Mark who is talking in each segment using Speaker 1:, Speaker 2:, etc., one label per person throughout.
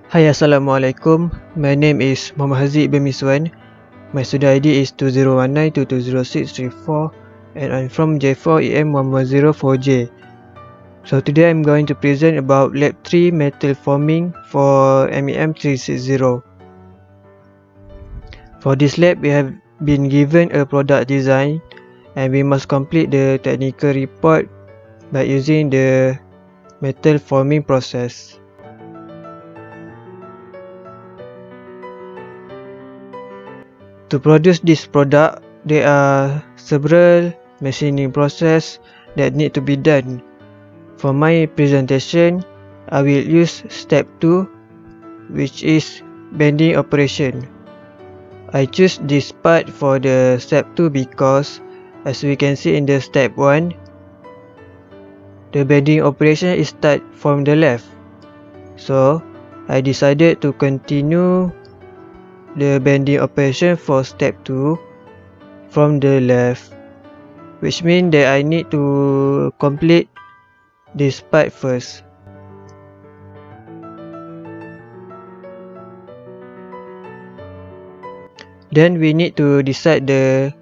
Speaker 1: Hi, Assalamualaikum. My name is Muhammad Hazeq bin Misuan. My student ID is 2019220634 and I'm from J4EM110 4J. So today I'm going to present about Lab 3 Metal Forming for MEM360. For this lab, we have been given a product design and we must complete the technical report by using the metal forming process. To produce this product, there are several machining processes that need to be done. For my presentation, I will use step 2, which is bending operation. I choose this part for the step 2 because, as we can see in the step 1, the bending operation is start from the left. So, I decided to continue the bending operation for step 2 from the left, which means that I need to complete this part first. Then we need to decide the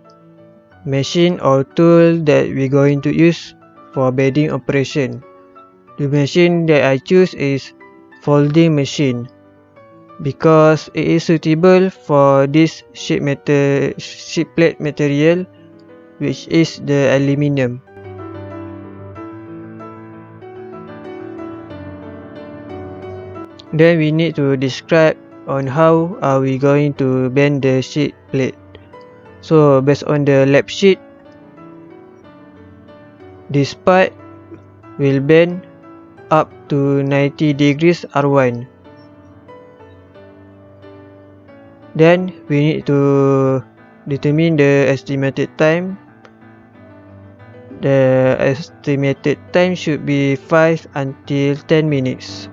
Speaker 1: machine or tool that we're going to use for bending operation. The machine that I choose is folding machine because it is suitable for this sheet plate material, which is the aluminium. Then we need to describe on how are we going to bend the sheet plate. So based on the lab sheet, this part will bend up to 90 degrees R1. Then we need to determine the estimated time. The estimated time should be 5 until 10 minutes.